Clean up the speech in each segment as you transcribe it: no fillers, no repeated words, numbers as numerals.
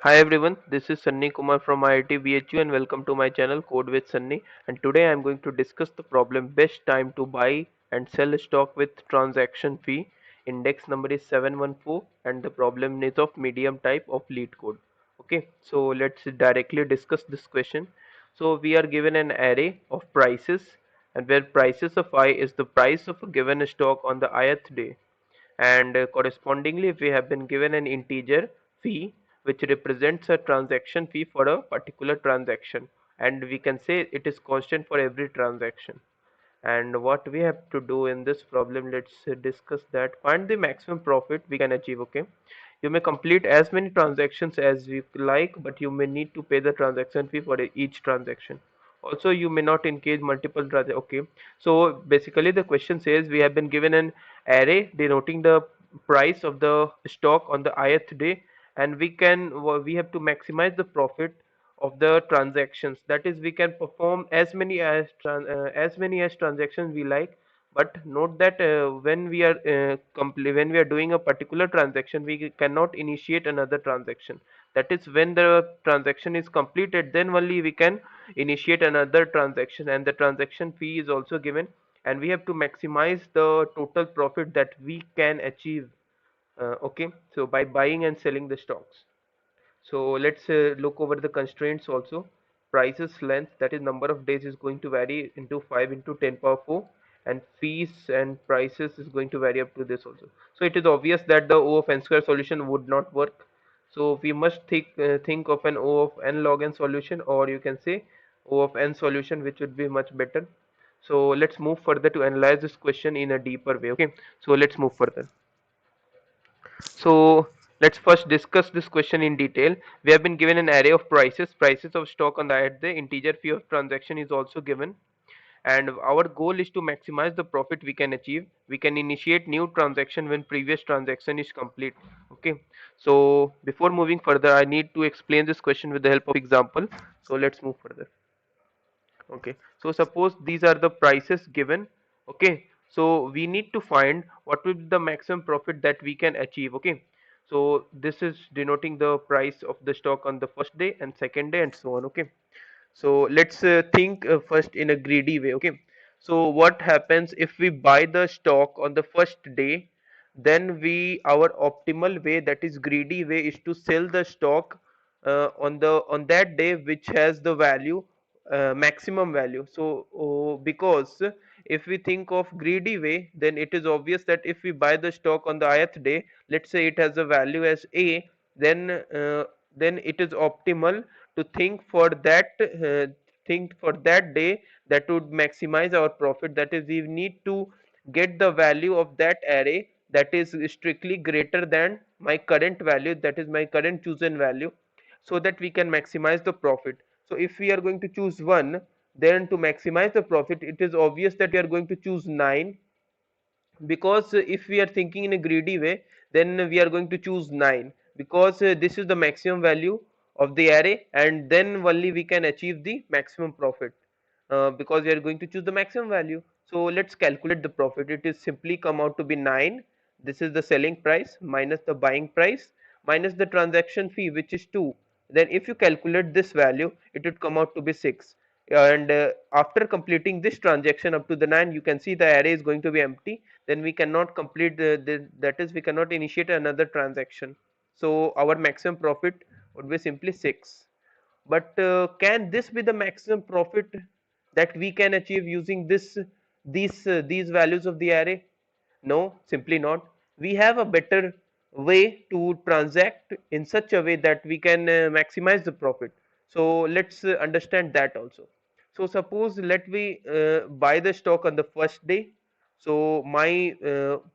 Hi everyone, this is Sunny Kumar from IIT BHU and welcome to my channel Code with Sunny. And today I am going to discuss the problem best time to buy and sell stock with transaction fee. Index number is 714 and the problem is of medium type of Leetcode. Okay, so let's directly discuss this question. So we are given an array of prices and where prices of I is the price of a given stock on the ith day and correspondingly we have been given an integer fee which represents a transaction fee for a particular transaction, and we can say it is constant for every transaction. And what we have to do in this problem, let's discuss that. Find the maximum profit we can achieve. Okay, you may complete as many transactions as you like, but you may need to pay the transaction fee for each transaction. Also, you may not engage multiple transactions. Okay, so basically the question says we have been given an array denoting the price of the stock on the ith day, and we have to maximize the profit of the transactions. That is, we can perform as many as transactions we like, but note that when we are doing a particular transaction, we cannot initiate another transaction. That is, when the transaction is completed, then only we can initiate another transaction, and the transaction fee is also given, and we have to maximize the total profit that we can achieve. Okay, so by buying and selling the stocks. So let's look over the constraints also. Prices length, that is number of days, is going to vary into 5 into 10 power 4, and fees and prices is going to vary up to this also. So it is obvious that the O of n square solution would not work. So we must think of an O of n log n solution, or you can say O of n solution, which would be much better. So let's move further to analyze this question in a deeper way. Okay, so let's move further. So let's first discuss this question in detail. We have been given an array of prices of stock on the at the integer fee of transaction is also given, and our goal is to maximize the profit we can achieve. We can initiate new transaction when previous transaction is complete. Okay, so before moving further, I need to explain this question with the help of example. So let's move further. Okay, so suppose these are the prices given. Okay, so we need to find what will be the maximum profit that we can achieve. Okay, so this is denoting the price of the stock on the first day and second day and so on. Okay, so let's think first in a greedy way. Okay, so what happens if we buy the stock on the first day, then we our optimal way, that is greedy way, is to sell the stock on that day which has the value, maximum value. So because if we think of greedy way, then it is obvious that if we buy the stock on the ith day, let's say it has a value as a, then then it is optimal to think for that day that would maximize our profit. That is, we need to get the value of that array that is strictly greater than my current value, that is my current chosen value, so that we can maximize the profit. So if we are going to choose 1, then to maximize the profit, it is obvious that we are going to choose 9, because if we are thinking in a greedy way, then we are going to choose 9, because this is the maximum value of the array, and then only we can achieve the maximum profit, because we are going to choose the maximum value. So let's calculate the profit. It is simply come out to be 9. This is the selling price minus the buying price minus the transaction fee, which is 2. Then if you calculate this value, it would come out to be 6. And after completing this transaction up to the 9, you can see the array is going to be empty. Then we cannot complete that is, we cannot initiate another transaction. So our maximum profit would be simply 6. But can this be the maximum profit that we can achieve using these values of the array? No, simply not. We have a better way to transact in such a way that we can maximize the profit. So let's understand that also. So suppose let me buy the stock on the first day. So my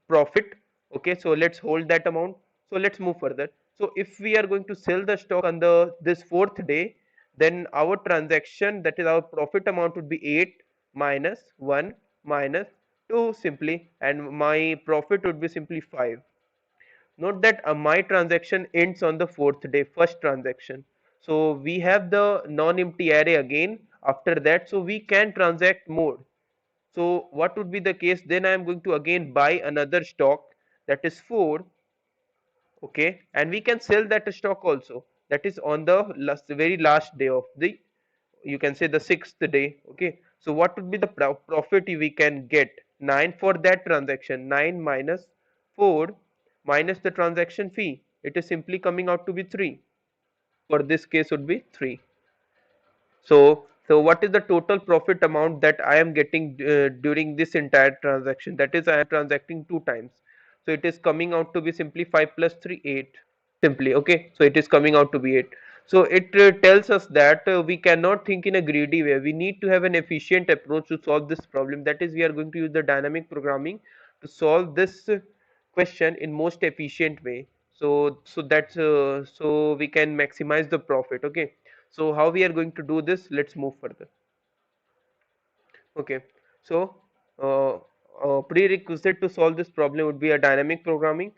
profit, okay, so let's hold that amount. So let's move further. So if we are going to sell the stock on the this fourth day, then our transaction, that is our profit amount, would be 8 minus 1 minus 2 simply, and my profit would be simply 5. Note that my transaction ends on the fourth day, first transaction. So we have the non-empty array again after that, so we can transact more. So what would be the case? Then I am going to again buy another stock, that is 4. Okay, and we can sell that stock also. that is on the very last day of the, you can say, the sixth day. Okay, so what would be the profit we can get? 9 for that transaction, 9 minus 4 minus the transaction fee, it is simply coming out to be 3. For this case would be 3. So what is the total profit amount that I am getting during this entire transaction? That is, I am transacting 2 times. So it is coming out to be simply 5 plus 3, 8. Simply, okay. So it is coming out to be 8. So it tells us that we cannot think in a greedy way. We need to have an efficient approach to solve this problem. That is, we are going to use the dynamic programming to solve this question in most efficient way. So we can maximize the profit. Okay, so how we are going to do this? Let's move further. Okay, so prerequisite to solve this problem would be a dynamic programming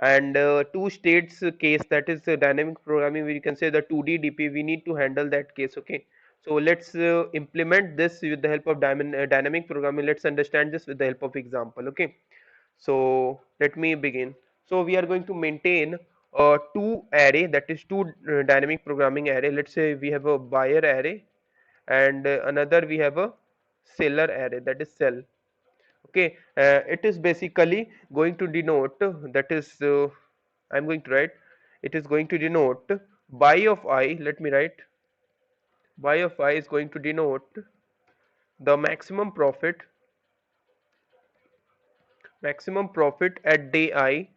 and two states case, that is dynamic programming. We can say the 2D DP, we need to handle that case. Okay, so let's implement this with the help of dynamic programming. Let's understand this with the help of example. Okay, so let me begin. So we are going to maintain two array, that is two dynamic programming array. Let's say we have a buyer array and another we have a seller array, that is sell. Okay, it is basically going to denote, that is I'm going to write, it is going to denote buy of I. Let me write, buy of I is going to denote the maximum profit at day I.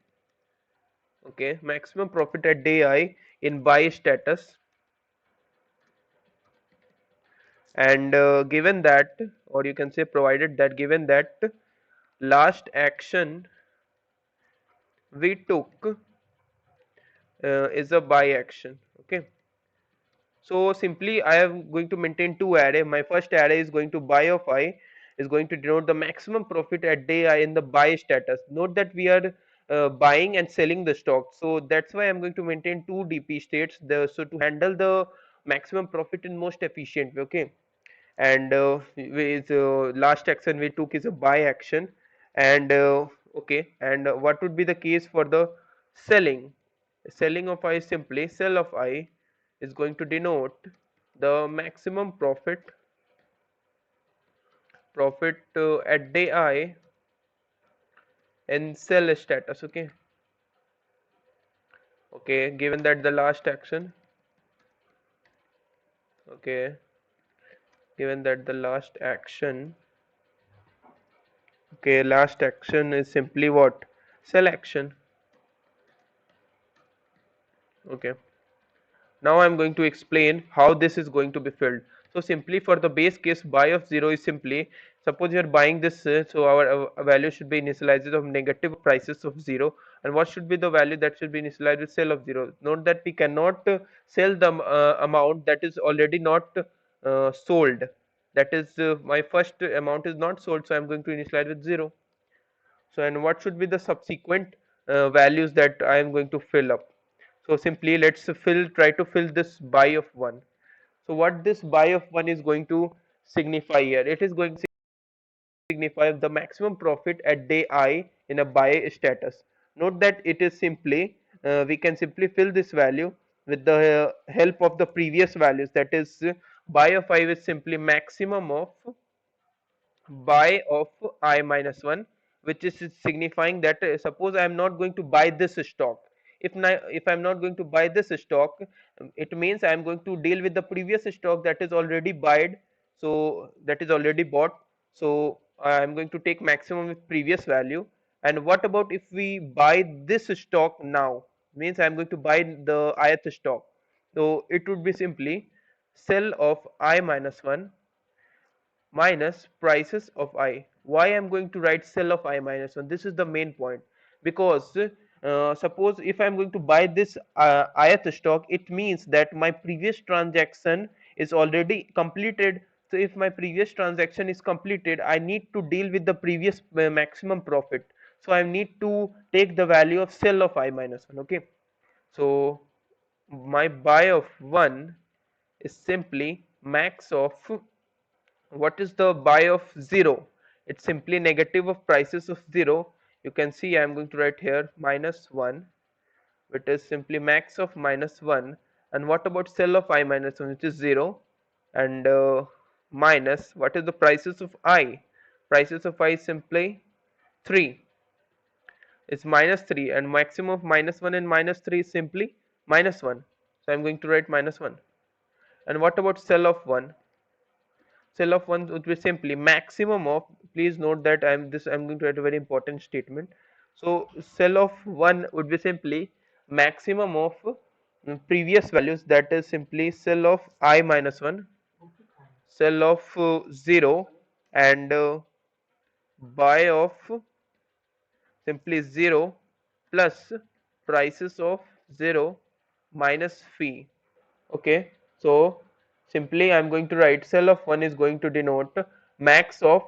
Okay, maximum profit at day I in buy status, and given that, or you can say provided that, given that last action we took is a buy action. Okay, so simply I am going to maintain two array. My first array is going to buy of I, is going to denote the maximum profit at day I in the buy status. Note that we are buying and selling the stock, so that's why I'm going to maintain two DP states, so to handle the maximum profit in most efficient way. Okay, and with last action we took is a buy action, and okay, and what would be the case for the selling? Selling of I, simply sell of I is going to denote the maximum profit at day I in sell status. Okay, okay, given that the last action, okay, given that the last action, okay, last action is simply what? Sell action. Okay, now I'm going to explain how this is going to be filled. So simply for the base case, buy of 0 is simply, suppose you are buying this, so our value should be initialized of negative prices of 0, and what should be the value that should be initialized with sell of 0? Note that we cannot sell the amount that is already not sold. That is, my first amount is not sold, so I'm going to initialize with 0. So, and what should be the subsequent values that I am going to fill up? So simply let's try to fill this buy of 1. So what this buy of 1 is going to signify here? It is going to signify the maximum profit at day I in a buy status. Note that it is simply, we can simply fill this value with the help of the previous values, that is buy of I is simply maximum of buy of I minus 1, which is signifying that suppose I am not going to buy this stock. If I am not going to buy this stock, it means I am going to deal with the previous stock that is already bought, so that is already bought. So I am going to take maximum with previous value. And what about if we buy this stock now? Means I am going to buy the ith stock. So it would be simply sell of I minus 1 minus prices of I. Why I am going to write sell of I minus 1? This is the main point, because suppose if I am going to buy this ith stock, it means that my previous transaction is already completed. So if my previous transaction is completed, I need to deal with the previous maximum profit. So I need to take the value of sell of I minus 1. Okay, so my buy of 1 is simply max of, what is the buy of 0? It's simply negative of prices of 0. You can see I am going to write here minus 1, which is simply max of minus 1, And what about cell of I minus 1, which is 0, and minus, what is the prices of I? Prices of I is simply 3. It's minus 3, and maximum of minus 1 and minus 3 is simply minus 1. So I'm going to write minus 1. And what about cell of 1? Cell of 1 would be simply maximum of, please note that I'm going to write a very important statement. So cell of 1 would be simply maximum of previous values, that is simply cell of I minus 1, cell of 0, and buy of simply 0 plus prices of 0 minus fee. Okay, so simply I'm going to write cell of 1 is going to denote max of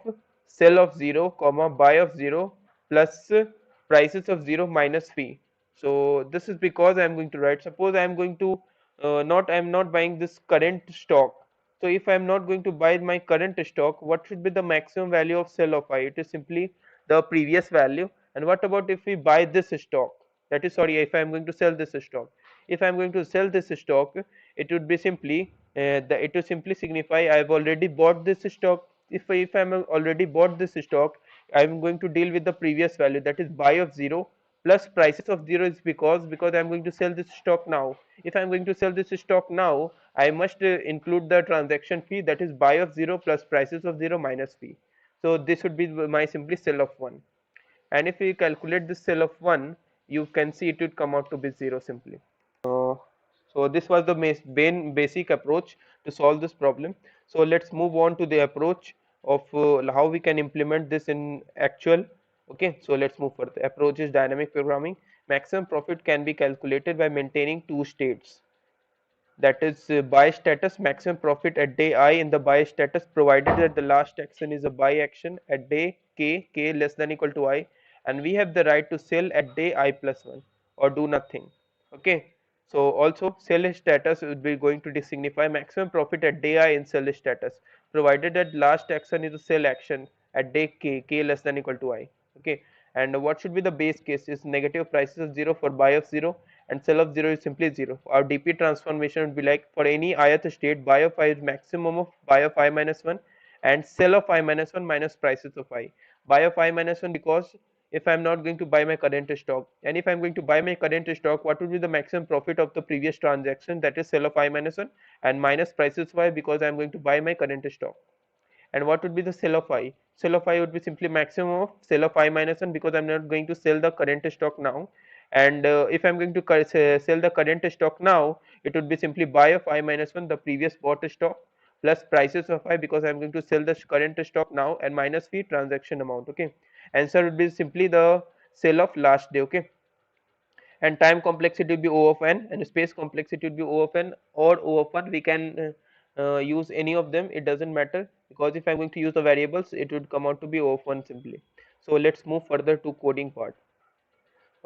cell of 0 comma buy of 0 plus prices of 0 minus fee. So this is because I'm going to write, suppose I'm going to not I'm not buying this current stock. So if I'm not going to buy my current stock, what should be the maximum value of cell of I? It is simply the previous value. And what about if we buy this stock? That is, sorry, if I'm going to sell this stock. If I'm going to sell this stock, it would be simply it will simply signify I've already bought this stock. If I'm already bought this stock, I'm going to deal with the previous value, that is buy of 0 plus prices of 0 is because I'm going to sell this stock now. If I'm going to sell this stock now, I must include the transaction fee, that is buy of 0 plus prices of 0 minus fee. So this would be my simply cell of 1. And if we calculate this cell of 1, you can see it would come out to be 0 simply. Uh, so this was the basic approach to solve this problem. So let's move on to the approach of how we can implement this in actual. Okay, so let's move further. The approach is dynamic programming. Maximum profit can be calculated by maintaining two states, that is buy status, maximum profit at day I in the buy status, provided that the last action is a buy action at day k less than equal to I, and we have the right to sell at day I plus 1 or do nothing. Okay, so also sell status would be going to signify maximum profit at day I in sell status, provided that last action is a sell action at day k less than equal to I. Okay, and what should be the base case is negative prices of 0 for buy of 0 and sell of 0 is simply 0. Our DP transformation would be like, for any ith state, buy of I is maximum of buy of I minus 1 and sell of I minus 1 minus prices of I. Buy of I minus 1 because if I am not going to buy my current stock, and if I am going to buy my current stock, what would be the maximum profit of the previous transaction, that is sell of I minus 1, and minus prices of I because I am going to buy my current stock. And what would be the sell of I? Sell of I would be simply maximum of sell of I minus 1 because I'm not going to sell the current stock now. And if I'm going to sell the current stock now, it would be simply buy of I minus 1, the previous bought stock, plus prices of I because I'm going to sell the current stock now, and minus fee transaction amount. Okay, answer would be simply the sell of last day. Okay, and time complexity will be O of n, and space complexity will be O of n or O of 1. We can use any of them, it doesn't matter, because if I'm going to use the variables, it would come out to be O of 1 simply. So let's move further to coding part.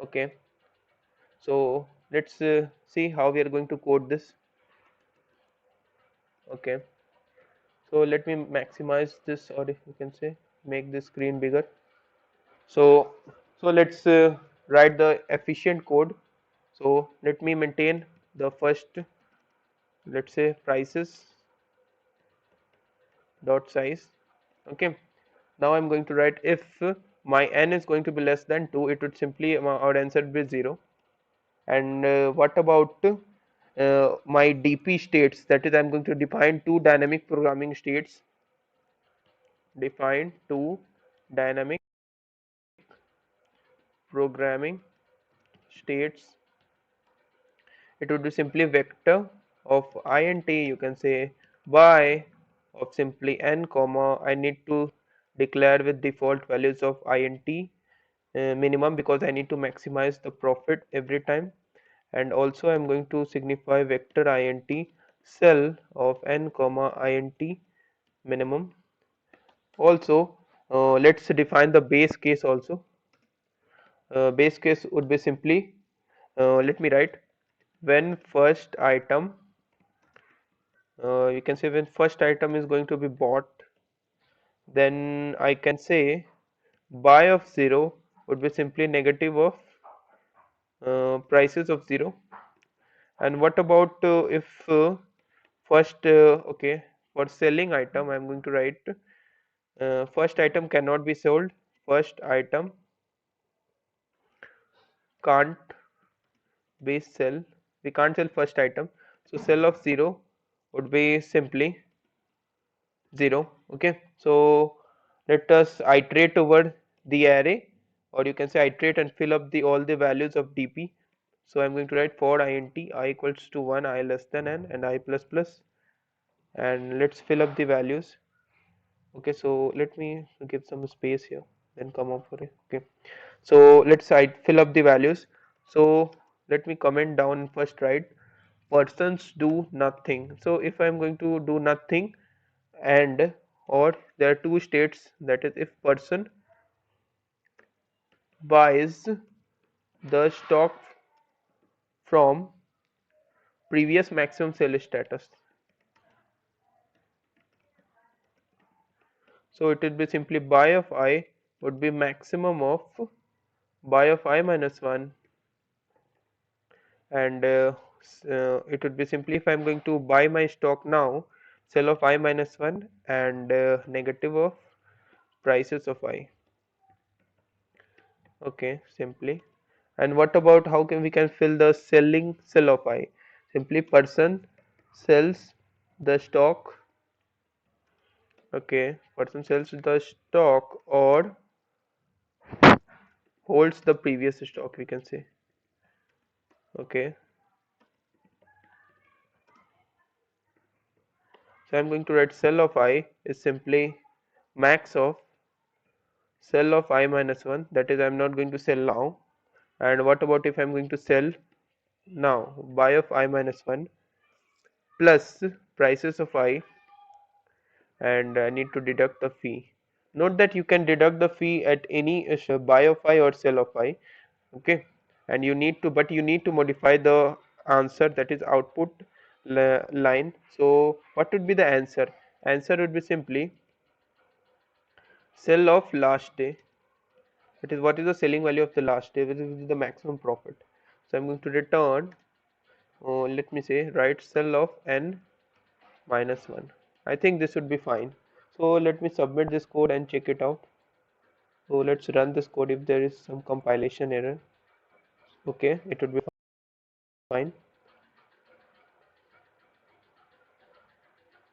Okay, so let's see how we are going to code this. Okay, so let me maximize this, or if you can say make this screen bigger. So let's write the efficient code. So let me maintain the first, let's say, prices dot size. Okay, now I'm going to write, if my n is going to be less than 2, it would simply our answer would be 0. And what about my DP states, that is I'm going to define two dynamic programming states, define two dynamic programming states. It would be simply vector of I and t, you can say y of simply n comma, I need to declare with default values of I and t minimum because I need to maximize the profit every time. And also I'm going to signify vector int cell of n comma int minimum. Also let's define the base case also. Base case would be simply let me write, when first item, you can say when first item is going to be bought, then I can say buy of 0 would be simply negative of prices of 0, And what about if first okay, for selling item I'm going to write first item cannot be sold, first item can't be sell, we can't sell first item, so sell of 0 would be simply 0. Okay, so let us iterate over the array, or you can say iterate and fill up the all the values of dp. So I'm going to write for int I equals to 1, I less than n, and I plus plus, and let's fill up the values. Okay, so let me give some space here, then come up for it. Okay, so let's fill up the values. So let me comment down first, right? Persons do nothing. So if I'm going to do nothing, and or there are two states, that is if person buys the stock from previous maximum sale status. So it would be simply buy of I would be maximum of buy of I minus 1, and it would be simply if I'm going to buy my stock now, sell of I minus 1 and negative of prices of I. Okay, simply. And what about how can we can fill the selling sell of I? Simply person sells the stock. Okay, person sells the stock or holds the previous stock, we can say. Okay, so I'm going to write sell of I is simply max of sell of I minus 1, that is I'm not going to sell now. And what about if I'm going to sell now? Buy of I minus 1 plus prices of I, and I need to deduct the fee. Note that you can deduct the fee at any buy of I or sell of I. Okay, and you need to, but you need to modify the answer, that is output line. So what would be the answer? Answer would be simply sell of last day. That is what is the selling value of the last day, which is the maximum profit. So I'm going to return, let me say, right, sell of n minus 1. I think this would be fine. So let me submit this code and check it out. So let's run this code if there is some compilation error. Okay, it would be fine.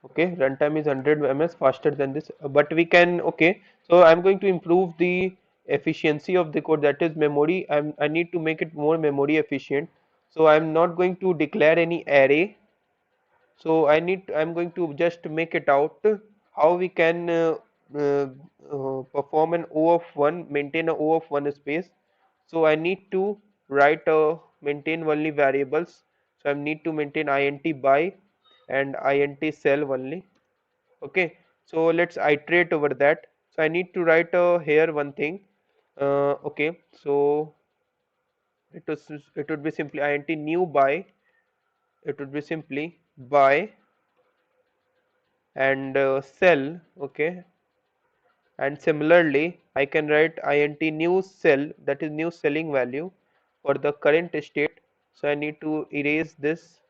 Okay, runtime is 100 ms faster than this, but we can, okay, so I'm going to improve the efficiency of the code, that is memory. I need to make it more memory efficient. So I'm not going to declare any array. So I'm going to just make it out how we can uh, perform an O of 1, maintain a O of 1 space. So I need to write maintain only variables. So I need to maintain int buy and int sell only. Okay, so let's iterate over that. So I need to write here one thing. Okay, so it would be simply int new buy. It would be simply buy and sell. Okay, and similarly I can write int new sell, that is new selling value for the current state. So I need to erase this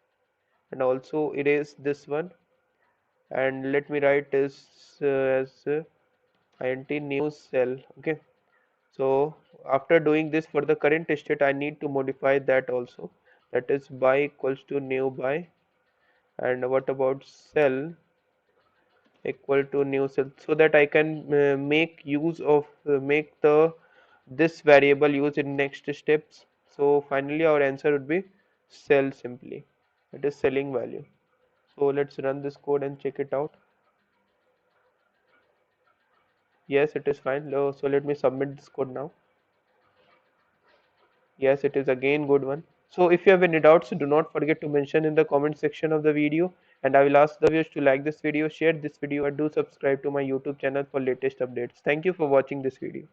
and also erase this one, and let me write this as int new sell. Okay, so after doing this for the current state I need to modify that also, that is buy equals to new buy, and what about sell equal to new cell, so that I can make use of make the this variable use in next steps. So finally our answer would be sell simply, it is selling value. So let's run this code and check it out. Yes, it is fine. So let me submit this code now. Yes, it is again good one. So if you have any doubts, do not forget to mention in the comment section of the video, and I will ask the viewers to like this video, share this video, and do subscribe to my YouTube channel for latest updates. Thank you for watching this video.